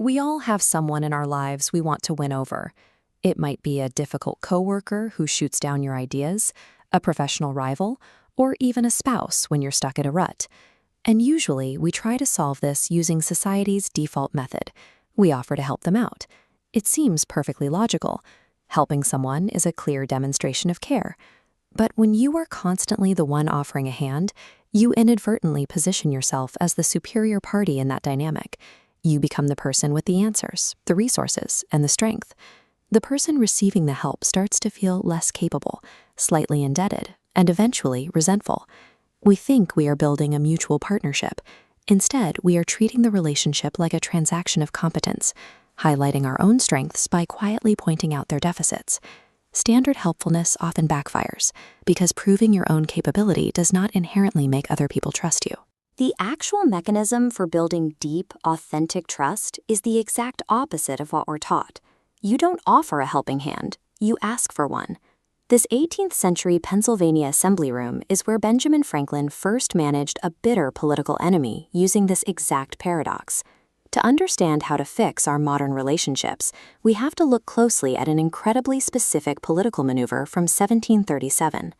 We all have someone in our lives we want to win over. It might be a difficult coworker who shoots down your ideas, a professional rival, or even a spouse when you're stuck in a rut. And usually, we try to solve this using society's default method. We offer to help them out. It seems perfectly logical. Helping someone is a clear demonstration of care. But when you are constantly the one offering a hand, you inadvertently position yourself as the superior party in that dynamic. You become the person with the answers, the resources, and the strength. The person receiving the help starts to feel less capable, slightly indebted, and eventually resentful. We think we are building a mutual partnership. Instead, we are treating the relationship like a transaction of competence, highlighting our own strengths by quietly pointing out their deficits. Standard helpfulness often backfires because proving your own capability does not inherently make other people trust you. The actual mechanism for building deep, authentic trust is the exact opposite of what we're taught. You don't offer a helping hand, you ask for one. This 18th century Pennsylvania assembly room is where Benjamin Franklin first managed a bitter political enemy using this exact paradox. To understand how to fix our modern relationships, we have to look closely at an incredibly specific political maneuver from 1737.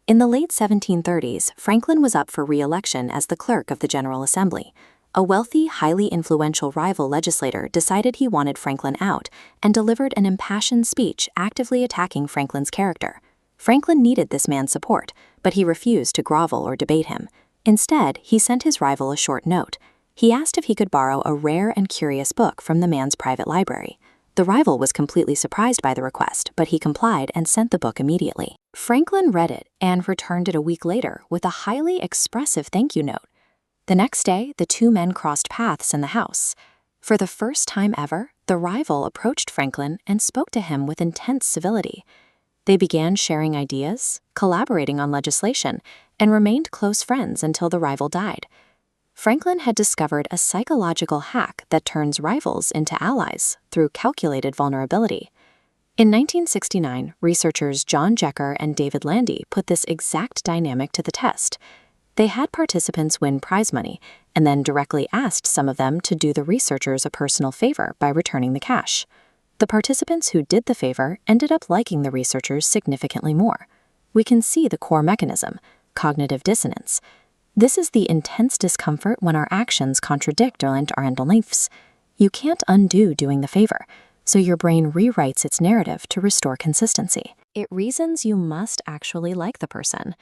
In the late 1730s, Franklin was up for re-election as the clerk of the General Assembly. A wealthy, highly influential rival legislator decided he wanted Franklin out and delivered an impassioned speech actively attacking Franklin's character. Franklin needed this man's support, but he refused to grovel or debate him. Instead, he sent his rival a short note. He asked if he could borrow a rare and curious book from the man's private library. The rival was completely surprised by the request, but he complied and sent the book immediately. Franklin read it and returned it a week later with a highly expressive thank you note. The next day, the two men crossed paths in the house. For the first time ever, the rival approached Franklin and spoke to him with intense civility. They began sharing ideas, collaborating on legislation, and remained close friends until the rival died. Franklin had discovered a psychological hack that turns rivals into allies through calculated vulnerability. In 1969, researchers John Jecker and David Landy put this exact dynamic to the test. They had participants win prize money and then directly asked some of them to do the researchers a personal favor by returning the cash. The participants who did the favor ended up liking the researchers significantly more. We can see the core mechanism, cognitive dissonance. This is the intense discomfort when our actions contradict our beliefs. You can't undo doing the favor, so your brain rewrites its narrative to restore consistency. It reasons you must actually like the person.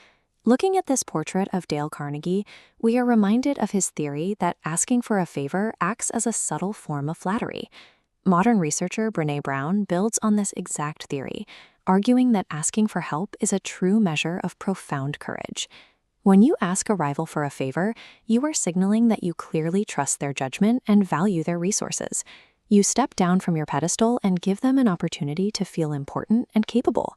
Looking at this portrait of Dale Carnegie, we are reminded of his theory that asking for a favor acts as a subtle form of flattery. Modern researcher Brené Brown builds on this exact theory, arguing that asking for help is a true measure of profound courage. When you ask a rival for a favor, you are signaling that you clearly trust their judgment and value their resources. You step down from your pedestal and give them an opportunity to feel important and capable.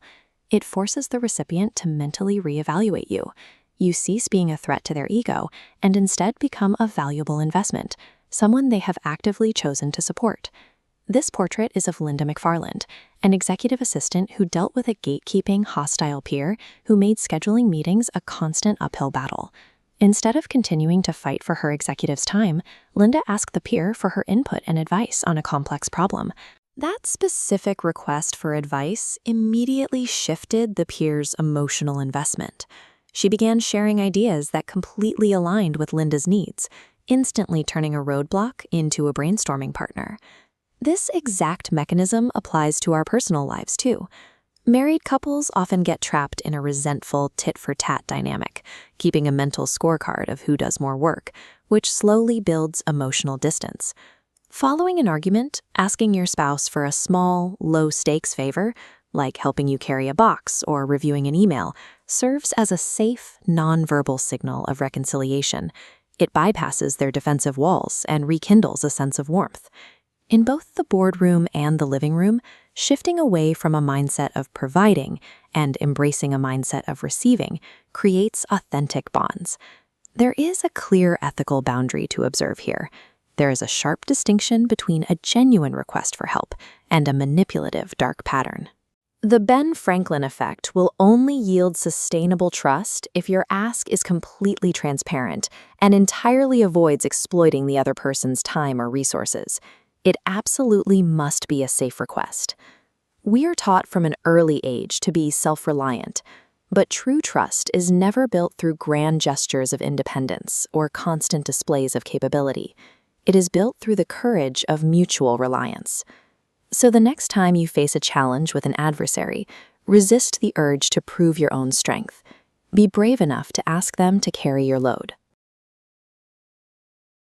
It forces the recipient to mentally reevaluate you. You cease being a threat to their ego and instead become a valuable investment, someone they have actively chosen to support. This portrait is of Linda McFarland, an executive assistant who dealt with a gatekeeping, hostile peer who made scheduling meetings a constant uphill battle. Instead of continuing to fight for her executive's time, Linda asked the peer for her input and advice on a complex problem. That specific request for advice immediately shifted the peer's emotional investment. She began sharing ideas that completely aligned with Linda's needs, instantly turning a roadblock into a brainstorming partner. This exact mechanism applies to our personal lives, too. Married couples often get trapped in a resentful tit-for-tat dynamic, keeping a mental scorecard of who does more work, which slowly builds emotional distance. Following an argument, asking your spouse for a small, low-stakes favor, like helping you carry a box or reviewing an email, serves as a safe, non-verbal signal of reconciliation. It bypasses their defensive walls and rekindles a sense of warmth. In both the boardroom and the living room, shifting away from a mindset of providing and embracing a mindset of receiving creates authentic bonds. There is a clear ethical boundary to observe here. There is a sharp distinction between a genuine request for help and a manipulative dark pattern. The Ben Franklin effect will only yield sustainable trust if your ask is completely transparent and entirely avoids exploiting the other person's time or resources. It absolutely must be a safe request. We are taught from an early age to be self-reliant, but true trust is never built through grand gestures of independence or constant displays of capability. It is built through the courage of mutual reliance. So the next time you face a challenge with an adversary, resist the urge to prove your own strength. Be brave enough to ask them to carry your load.